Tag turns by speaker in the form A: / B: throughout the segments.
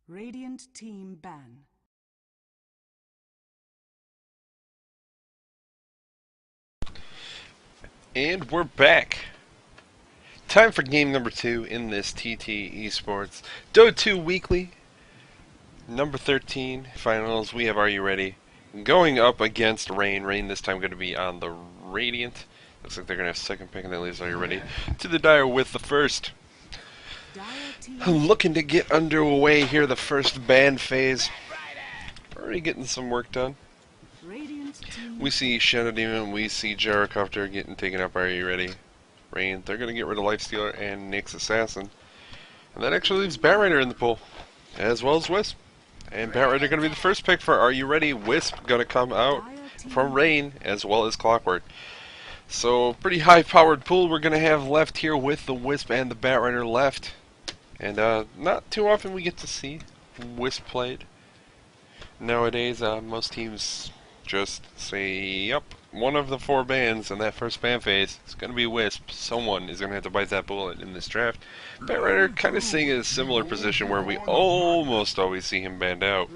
A: Radiant team ban.
B: And we're back. Time for game number 2 in this TT Esports Dota 2 Weekly, number 13 finals. We have Are You Ready? Going up against Rain. Rain this time going to be on the Radiant. Looks like they're going to have second pick, and that leaves Are You Ready to the Dire with the first. Looking to get underway here, the first ban phase. Already getting some work done. We see Shadow Demon, we see Gyrocopter getting taken up. Are You Ready? Rain, they're going to get rid of Lifestealer and Nyx Assassin. And that actually leaves Batrider in the pool, as well as Wisp. And Batrider going to be the first pick for Are You Ready? Wisp going to come out from Rain, as well as Clockwork. So, pretty high-powered pool we're going to have left here with the Wisp and the Batrider left. And not too often we get to see Wisp played. Nowadays, most teams just say, yep, one of the 4 bans in that first ban phase is going to be Wisp. Someone is going to have to bite that bullet in this draft. Batrider kind of sitting in a similar position where we almost always see him banned out.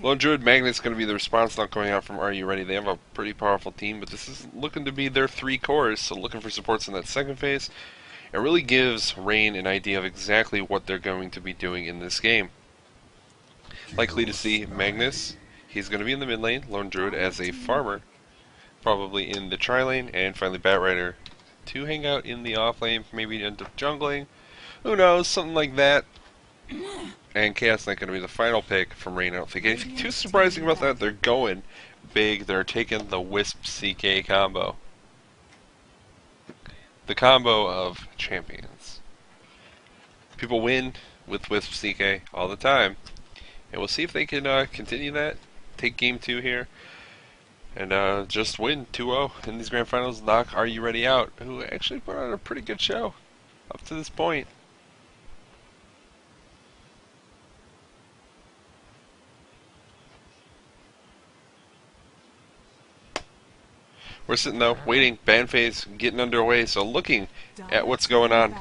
B: Lone Druid Magnet's going to be the response now coming out from Are You Ready? They have a pretty powerful team, but this is looking to be their 3 cores, so looking for supports in that second phase. It really gives Rain an idea of exactly what they're going to be doing in this game. Likely to see Magnus. He's going to be in the mid lane, Lone Druid as a farmer, probably in the tri lane, and finally Batrider to hang out in the off lane, maybe end up jungling. Who knows, something like that. And Chaos Knight going to be the final pick from Rain. I don't think anything too surprising about that. They're going big. They're taking the Wisp CK combo. The combo of champions. People win with Wisp CK all the time. And we'll see if they can continue that. Take game 2 here. And just win 2-0 in these grand finals. Knock Are You Ready out, who actually put on a pretty good show up to this point. We're sitting though, waiting, ban phase getting underway, so looking at what's going on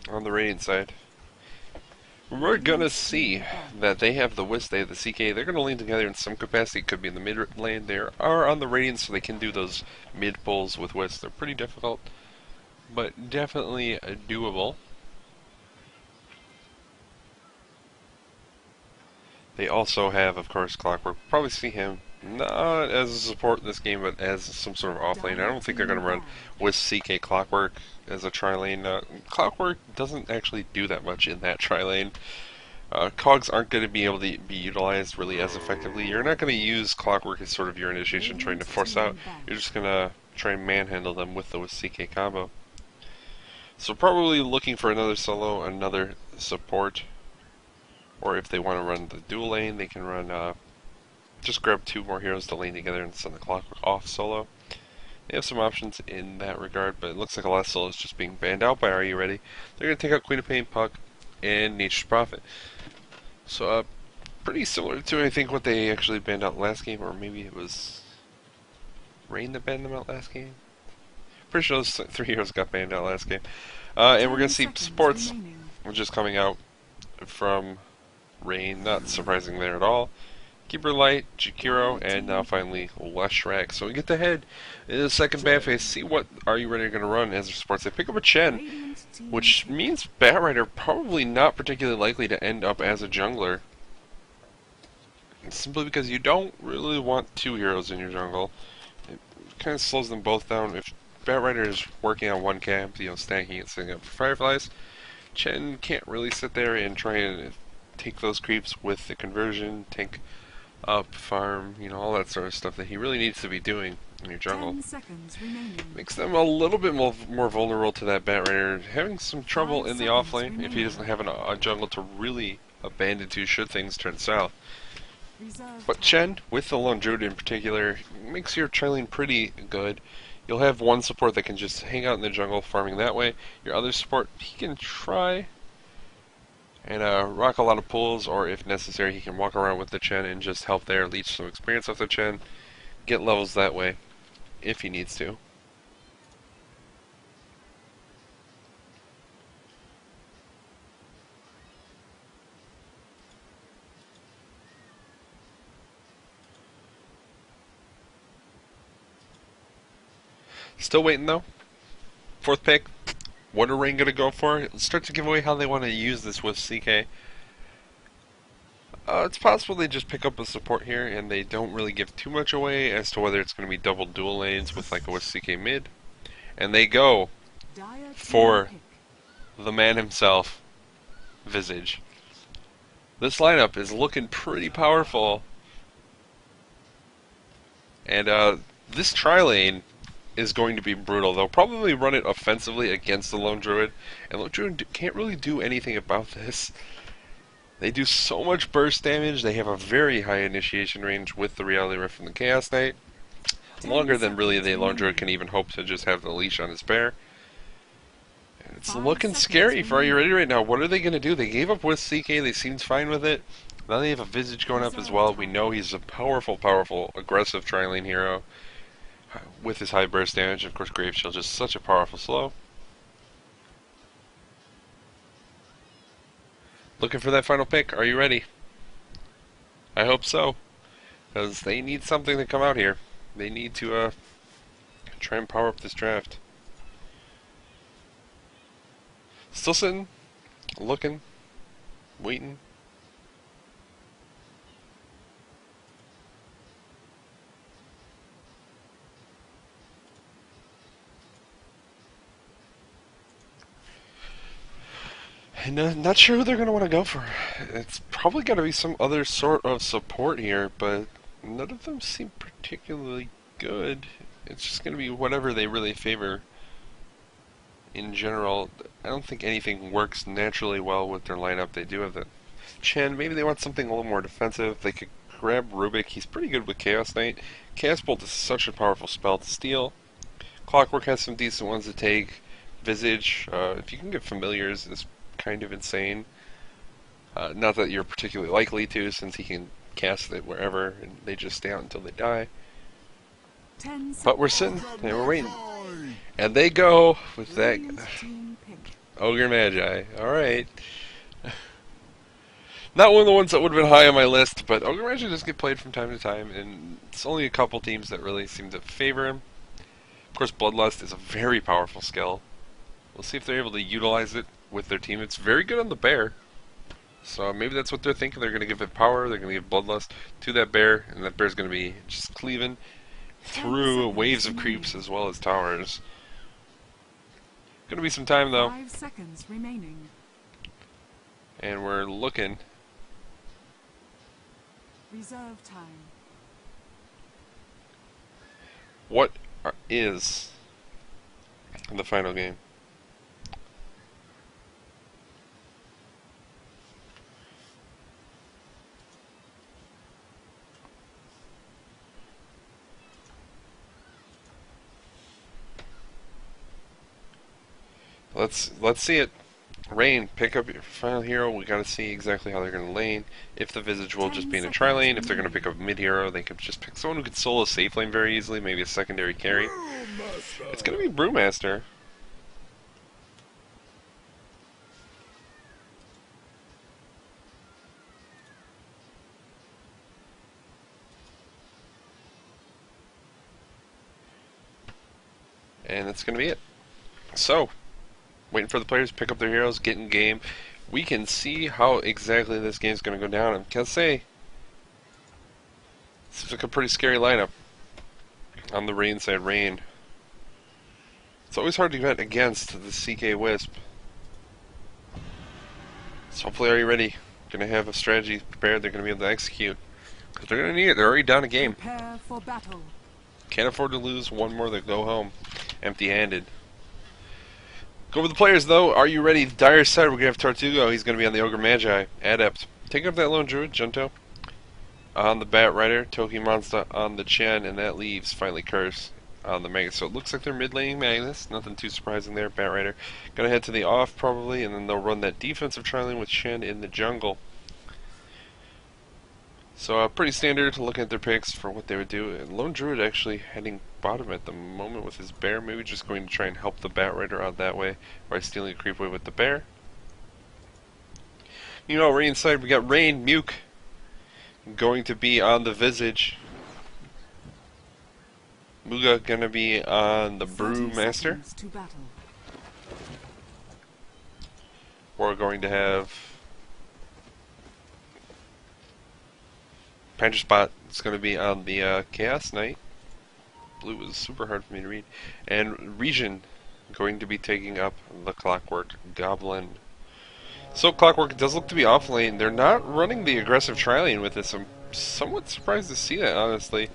B: the Radiant side. We're gonna see that they have the Wisp, they have the CK. They're gonna lean together in some capacity. It could be in the mid lane. They are on the Radiant, so they can do those mid pulls with Wisp. They're pretty difficult, but definitely doable. They also have, of course, Clockwork. We'll probably see him not as a support in this game, but as some sort of off lane. I don't think they're going to run with CK Clockwork as a tri lane. Clockwork doesn't actually do that much in that tri lane. Cogs aren't going to be able to be utilized really as effectively. You're not going to use Clockwork as sort of your initiation, trying to force out. You're just going to try and manhandle them with the CK combo. So probably looking for another solo, another support. Or if they want to run the dual lane, they can run, just grab 2 more heroes to lane together and send the Clockwork off solo. They have some options in that regard, but it looks like a lot of solo is just being banned out by Are You Ready? They're going to take out Queen of Pain, Puck, and Nature's Prophet. So, pretty similar to, I think, what they actually banned out last game, or maybe it was Rain that banned them out last game? Pretty sure those 3 heroes got banned out last game. And we're going to see Sports, which is coming out from Rain, not surprising there at all. Keeper Light, Jakiro, and now finally Leshrac. So we get to head in the second ban phase, see what Are You Ready going to run as their supports. They pick up a Chen, which means Batrider probably not particularly likely to end up as a jungler. Simply because you don't really want 2 heroes in your jungle. It kind of slows them both down. If Batrider is working on one camp, stacking it, setting up for Fireflies, Chen can't really sit there and try and take those creeps with the conversion, tank up, farm, all that sort of stuff that he really needs to be doing in your jungle. Makes them a little bit more vulnerable to that Batrider, having some trouble in the off lane if he doesn't have a jungle to really abandon to should things turn south. But Chen, with the Lone Druid in particular, makes your tri lane pretty good. You'll have one support that can just hang out in the jungle, farming that way. Your other support, he can try and rock a lot of pulls, or if necessary, he can walk around with the Chen and just help there, leech some experience off the Chen, get levels that way, if he needs to. Still waiting though. Fourth pick. What are Rain gonna go for? Let's start to give away how they want to use this with CK. It's possible they just pick up a support here and they don't really give too much away as to whether it's going to be double dual lanes with like a with CK mid. And they go for the man himself, Visage. This lineup is looking pretty powerful. And this tri-lane is going to be brutal. They'll probably run it offensively against the Lone Druid, and Lone Druid can't really do anything about this. They do so much burst damage, they have a very high initiation range with the Reality Rift from the Chaos Knight. Longer than really the Lone Druid can even hope to just have the leash on his bear. And it's looking scary for Are You Ready right now. What are they going to do? They gave up with CK, they seemed fine with it. Now they have a Visage going up as well. We know he's a powerful, aggressive tri-lane hero with his high burst damage. Of course, Grave Shield just such a powerful slow. Looking for that final pick. Are you ready? I hope so, because they need something to come out here. They need to try and power up this draft. Still sitting, looking, waiting. And not sure who they're going to want to go for. It's probably got to be some other sort of support here, but none of them seem particularly good. It's just going to be whatever they really favor in general. I don't think anything works naturally well with their lineup. They do have the Chen. Maybe they want something a little more defensive. They could grab Rubik. He's pretty good with Chaos Knight. Chaos Bolt is such a powerful spell to steal. Clockwork has some decent ones to take. Visage, if you can get Familiars, is kind of insane. Not that you're particularly likely to, since he can cast it wherever and they just stay out until they die. But we're sitting and we're waiting. And they go with that Ogre Magi. Alright. Not one of the ones that would have been high on my list, but Ogre Magi does get played from time to time, and it's only a couple teams that really seem to favor him. Of course, Bloodlust is a very powerful skill. We'll see if they're able to utilize it with their team. It's very good on the bear. So maybe that's what they're thinking. They're going to give it power. They're going to give Bloodlust to that bear, and that bear's going to be just cleaving through waves of creeps as well as towers. Going to be some time though.
A: 5 seconds remaining.
B: And we're looking.
A: Reserve time.
B: What is the final game? Let's see it. Rain, pick up your final hero. We gotta see exactly how they're gonna lane. If the Visage will just be in a tri-lane, if they're gonna pick up a mid-hero, they could just pick someone who could solo a safe lane very easily, maybe a secondary carry. It's gonna be Brewmaster. And that's gonna be it. So, waiting for the players to pick up their heroes, get in game. We can see how exactly this game's going to go down. I can say, seems like a pretty scary lineup on the Rain side. Rain. It's always hard to bet against the CK Wisp. So hopefully, are you ready? Going to have a strategy prepared. They're going to be able to execute. Because they're going to need it. They're already down a game.
A: Prepare for battle.
B: Can't afford to lose one more. They go home empty-handed. Go over the players, though. Are you ready? Dire side, we're going to have Tortugo. He's going to be on the Ogre Magi. Adept. Taking up that Lone Druid, Junto. On the Bat Rider. Toki Monster on the Chen. And that leaves, finally, Curse on the Magus. So it looks like they're mid-laning Magus. Nothing too surprising there. Bat Rider. Going to head to the off, probably. And then they'll run that defensive tri-lane with Chen in the jungle. So pretty standard looking at their picks for what they would do. And Lone Druid actually heading bottom at the moment with his bear. Maybe just going to try and help the Bat Rider out that way by stealing a creep away with the bear. You know, Rain side, we got Rain, Muke, going to be on the Visage. Muga gonna be on the
A: 30
B: Brewmaster.
A: seconds to battle.
B: We're going to have Panther Spot is going to be on the Chaos Knight. Blue was super hard for me to read. And Region going to be taking up the Clockwork Goblin. So Clockwork does look to be off lane. They're not running the aggressive tri-lane with this. I'm somewhat surprised to see that, honestly.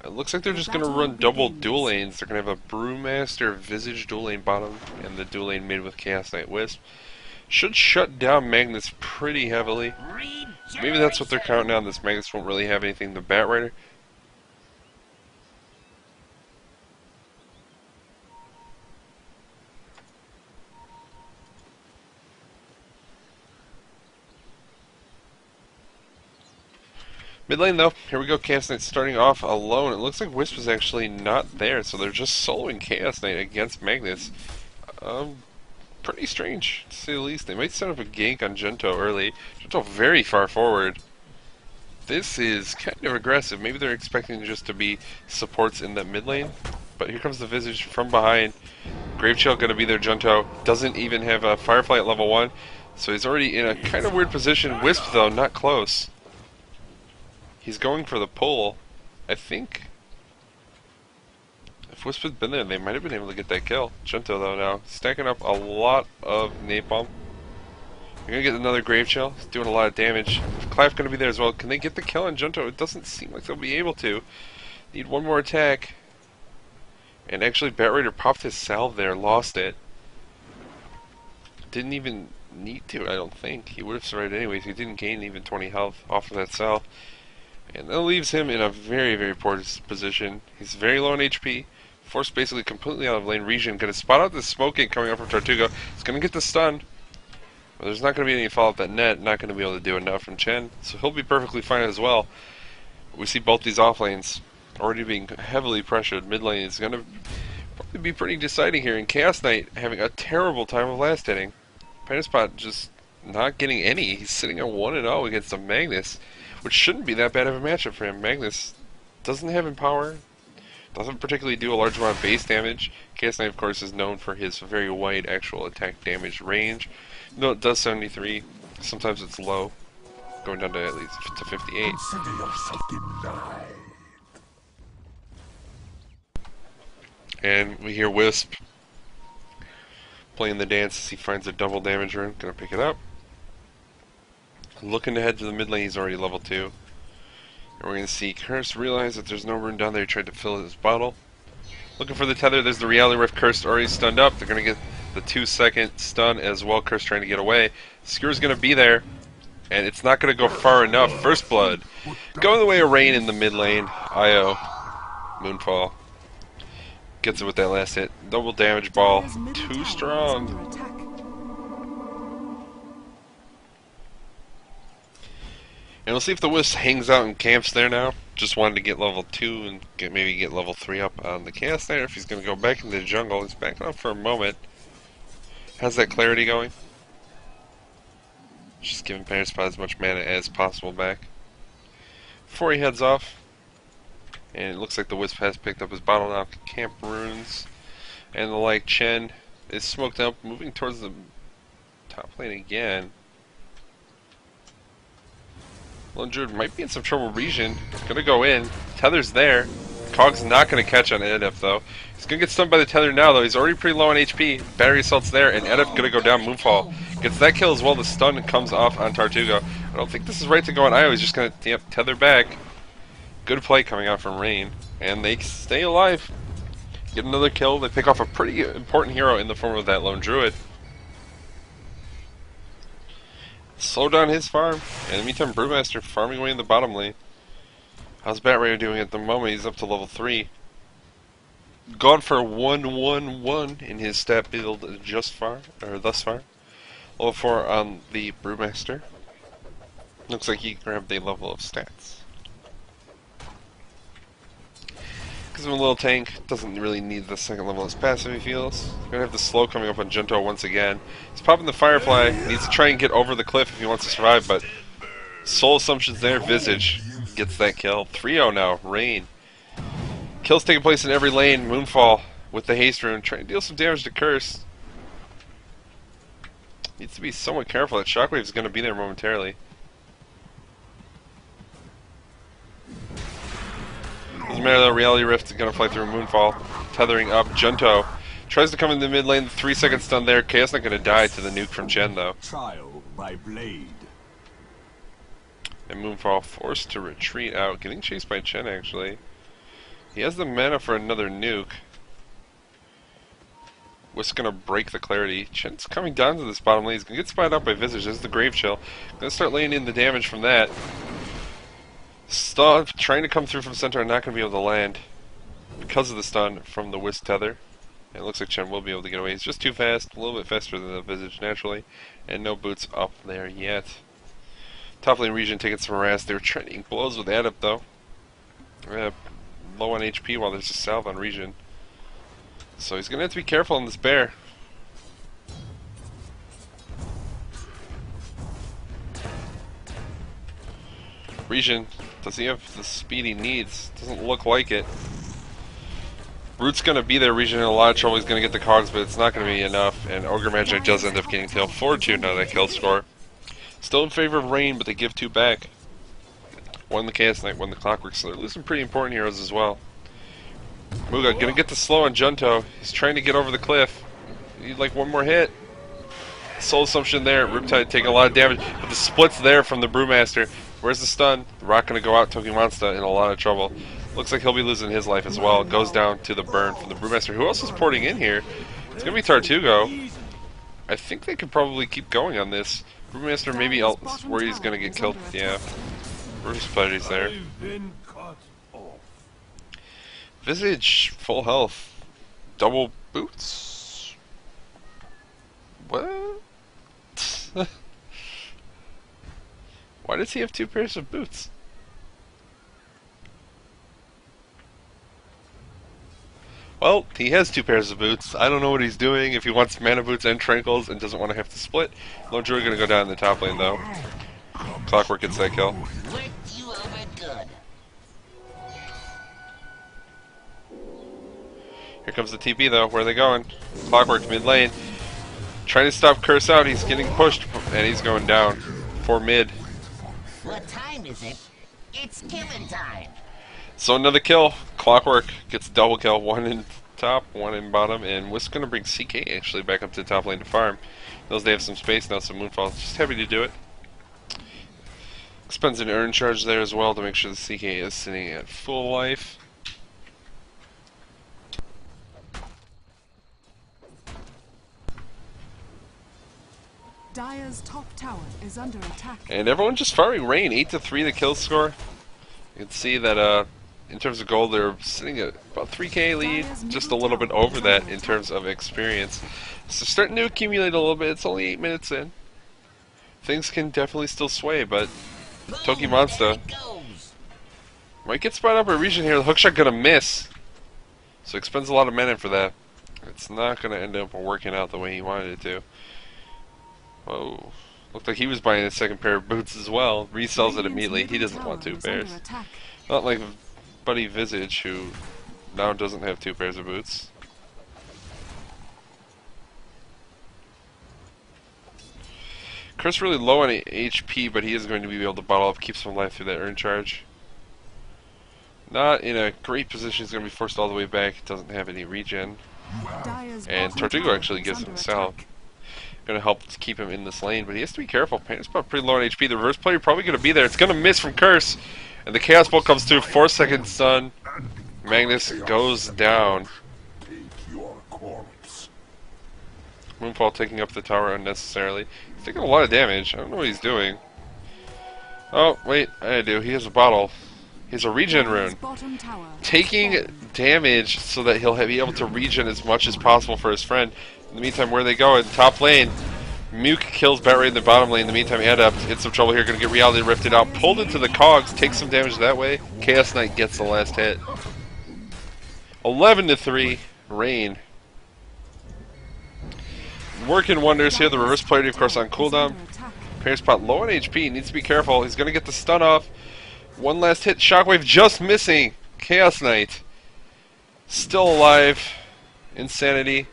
B: It looks like they're just going to run double dual lanes. They're going to have a Brewmaster Visage dual lane bottom and the dual lane mid with Chaos Knight Wisp. Should shut down Magnus pretty heavily. Maybe that's what they're counting on. This Magnus won't really have anything to Bat Rider. Mid lane though, here we go. Chaos Knight starting off alone. It looks like Wisp is actually not there, so they're just soloing Chaos Knight against Magnus. Pretty strange, to say the least. They might set up a gank on Gento early. Gento very far forward. This is kind of aggressive. Maybe they're expecting just to be supports in that mid lane. But here comes the Visage from behind. Gravechill going to be there. Gento doesn't even have a Firefly at level 1. So he's already in a kind of weird position. Wisp though, not close. He's going for the pull. I think if Wisp had been there, they might have been able to get that kill. Gento though now, stacking up a lot of napalm. You're gonna get another Gravechill. He's doing a lot of damage. Clap gonna be there as well. Can they get the kill on Gento? It doesn't seem like they'll be able to. Need one more attack. And actually Bat Rider popped his salve there, lost it. Didn't even need to, I don't think. He would have survived anyways. He didn't gain even 20 health off of that salve. And that leaves him in a very, very poor position. He's very low on HP. Forced basically completely out of lane. Region gonna spot out the smoking coming up from Tartugo. He's gonna get the stun. But there's not gonna be any follow-up that net. Not gonna be able to do enough from Chen. So he'll be perfectly fine as well. We see both these off lanes already being heavily pressured. Mid lane is gonna probably be pretty deciding here. And Chaos Knight having a terrible time of last hitting. Panther Spot just not getting any. He's sitting at 1-0 against a Magnus, which shouldn't be that bad of a matchup for him. Magnus doesn't have Empower, doesn't particularly do a large amount of base damage. Chaos Knight, of course, is known for his very wide actual attack damage range. No, it does 73. Sometimes it's low, going down to at least to 58. And we hear Wisp playing the dance as he finds a double damage rune. Gonna pick it up. Looking ahead to the mid lane, he's already level 2. And we're going to see Curse realize that there's no rune down there. He tried to fill his bottle. Looking for the tether. There's the Reality Rift. Curse already stunned up. They're going to get the 2-second stun as well. Curse trying to get away. Skewer's going to be there. And it's not going to go far enough. First Blood. Going the way of Rain in the mid lane. IO. Moonfall. Gets it with that last hit. Double damage ball. Too strong. And we'll see if the Wisp hangs out and camps there now. Just wanted to get level 2 and maybe get level 3 up on the Chaos Knight. If he's going to go back into the jungle, he's backing up for a moment. How's that clarity going? Just giving Panther Spot as much mana as possible back. Before he heads off. And it looks like the Wisp has picked up his bottle now. Camp runes and the like. Chen is smoked up, moving towards the top lane again. Lone Druid might be in some trouble. Region gonna go in. Tether's there. Cog's not gonna catch on Edif though. He's gonna get stunned by the tether now though. He's already pretty low on HP. Battery Assault's there, and Edif gonna go down. Moonfall gets that kill as well. The stun comes off on Tartugo. I don't think this is right to go on Io. He's just gonna tether back. Good play coming out from Rain, and they stay alive. Get another kill. They pick off a pretty important hero in the form of that Lone Druid. Slow down his farm. And in the meantime, Brewmaster farming away in the bottom lane. How's Bat Rider doing at the moment? He's up to level 3. Gone for 1-1-1 in his stat build thus far. Level 4 on the Brewmaster. Looks like he grabbed a level of stats. Because of a little tank, doesn't really need the second level as passive, he feels. Gonna have the slow coming up on Gento once again. He's popping the Firefly, needs to try and get over the cliff if he wants to survive, but Soul Assumption's there. Visage gets that kill. 3-0 now, Rain. Kills taking place in every lane. Moonfall with the haste rune, trying to deal some damage to Curse. Needs to be somewhat careful. That Shockwave is going to be there momentarily. Doesn't matter though, Reality Rift is going to fly through Moonfall. Tethering up, Junto tries to come in the mid lane, 3 seconds stun there. Chaos not going to die to the nuke from Chen though.
C: Trial by blade.
B: And Moonfall forced to retreat out, getting chased by Chen actually. He has the mana for another nuke. Wisp gonna break the clarity. Chen's coming down to this bottom lane. He's gonna get spied out by Visage. There's the Grave Chill. Gonna start laying in the damage from that. Stun trying to come through from center and not gonna be able to land because of the stun from the Wisp tether. And it looks like Chen will be able to get away. He's just too fast, a little bit faster than the Visage naturally, and no boots up there yet. Top lane region taking some harass. They were trading blows with Adept though. Low on HP while there's a salve on region. So he's going to have to be careful in this bear. Region, does he have the speed he needs? Doesn't look like it. Root's going to be there. Region in a lot of trouble. He's going to get the cogs, but it's not going to be enough. And Ogre Magic does end up getting tail. 4-2 now that kill score. Still in favor of Rain, but they give 2 back. One the Chaos Knight, one the Clockwork, so they're losing pretty important heroes as well. Muga gonna get the slow on Junto. He's trying to get over the cliff. Need like one more hit. Soul Assumption there. Riptide taking a lot of damage, but the split's there from the Brewmaster. Where's the stun? The Rock gonna go out. Toki Monster in a lot of trouble. Looks like he'll be losing his life as well. Goes down to the burn from the Brewmaster. Who else is porting in here? It's gonna be Tartugo. I think they could probably keep going on this. Brewmaster maybe where he's gonna get killed. Yeah. Bruce Putty's there. Visage, full health. Double boots? What? Why does he have 2 pairs of boots? Well, he has 2 pairs of boots. I don't know what he's doing. If he wants mana boots and tranquils and doesn't want to have to split. Lone Druid gonna go down in the top lane though. Clockwork gets that kill. Here comes the TP though. Where are they going? Clockwork mid lane. Trying to stop Curse out. He's getting pushed and he's going down. For mid.
D: What time is it? It's killing time.
B: So another kill. Clockwork gets a double kill. 1 in top, 1 in bottom. And Wisp gonna bring CK actually back up to the top lane to farm. Knows they have some space now, so Moonfall just happy to do it. Spends an urn charge there as well to make sure the CK is sitting at full life.
A: Dire's top tower is under attack.
B: And everyone just firing Rain. 8-3 the kill score. You can see that in terms of gold they're sitting at about 3k lead, just a little bit over that in terms of experience. So starting to accumulate a little bit. It's only 8 minutes in. Things can definitely still sway, but Toki Monster might get spotted up by region here. The hookshot gonna miss, so expends a lot of mana for that. It's not gonna end up working out the way he wanted it to. Whoa. Looked like he was buying a second pair of boots as well. Resells it immediately. He doesn't want 2 pairs. Not like Buddy Visage, who now doesn't have 2 pairs of boots. Curse really low on HP, but he is going to be able to bottle up, keep some life through that urn charge. Not in a great position. He's going to be forced all the way back. He doesn't have any regen. And Tortugo actually gives him a salve. Going to help to keep him in this lane, but he has to be careful. Panther's about pretty low on HP. The reverse player probably going to be there. It's going to miss from Curse, and the Chaos Bolt comes through. 4-second stun. Magnus goes down. Moonfall taking up the tower unnecessarily. He's taking a lot of damage. I don't know what he's doing. Oh wait, I do. He has a bottle. He has a regen rune. Taking damage so that he'll be able to regen as much as possible for his friend. In the meantime, where they go in top lane, Muke kills Batrey in the bottom lane. In the meantime, Adept hits some trouble here. Going to get Reality Rifted out. Pulled into the cogs. Takes some damage that way. Chaos Knight gets the last hit. 11-3. Rain. Working wonders here. The reverse polarity, of course, on cooldown. Parry spot low on HP. Needs to be careful. He's going to get the stun off. One last hit. Shockwave just missing. Chaos Knight. Still alive. Insanity.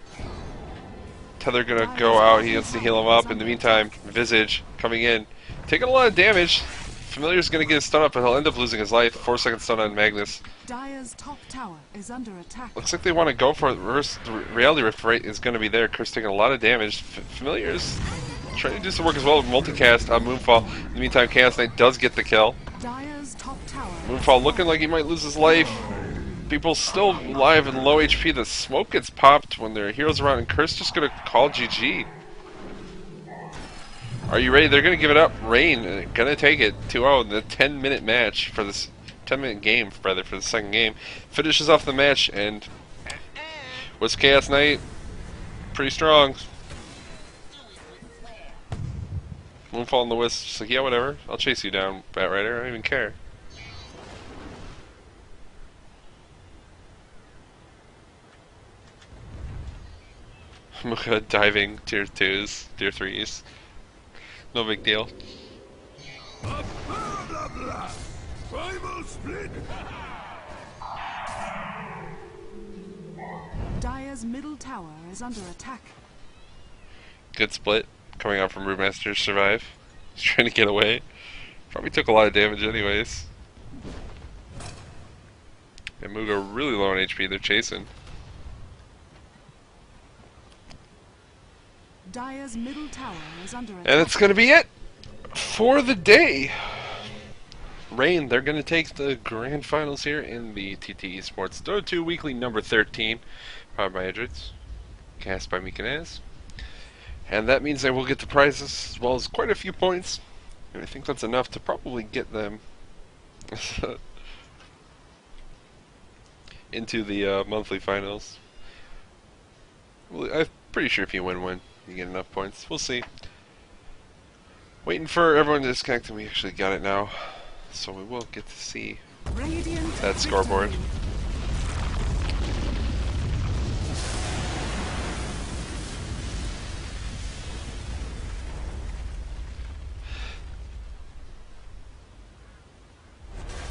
B: Tether gonna go out. He has to heal him up. In the meantime, Visage coming in. Taking a lot of damage. Familiar's gonna get his stun up, but he'll end up losing his life. 4-second stun on Magnus.
A: Dire's top tower is under attack.
B: Looks like they want to go for it. Reverse, the reality rift rate is gonna be there. Curse taking a lot of damage. Familiar's trying to do some work as well with multicast on Moonfall. In the meantime, Chaos Knight does get the kill.
A: Dire's top tower.
B: Moonfall looking like he might lose his life. People still alive and low HP. The smoke gets popped when there are heroes around, and Curse just gonna call GG. Are you ready? They're gonna give it up. Rain gonna take it 2-0 in the 10-minute match for this 10-minute game, rather, for the second game. Finishes off the match, and was Chaos Knight pretty strong. Moonfall and the Wisp just like, yeah, whatever. I'll chase you down, Batrider. I don't even care. Muka diving tier 2s, tier 3s. No big deal.
A: Dire's middle tower is under attack.
B: Good split coming out from Brewmaster to survive. He's trying to get away. Probably took a lot of damage anyways. And Muga really low on HP, they're chasing.
A: Dire's middle tower is under attack.
B: And it's gonna be it for the day. Rain, they're gonna take the grand finals here in the TT eSports Dota 2 Weekly number 13. Powered by Edwards. Cast by Mikanaz. And that means they will get the prizes as well as quite a few points. And I think that's enough to probably get them into the monthly finals. Well, I'm pretty sure if you win, you get enough points. We'll see. Waiting for everyone to disconnect, and we actually got it now. So we will get to see that scoreboard.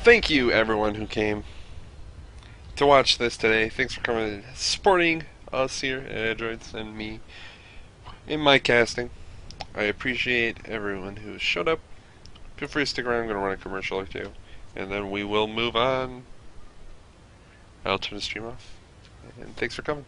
B: Thank you, everyone who came to watch this today. Thanks for coming and supporting us here at Androids and me in my casting. I appreciate everyone who showed up. Feel free to stick around. I'm going to run a commercial or two, and then we will move on. I'll turn the stream off. And thanks for coming.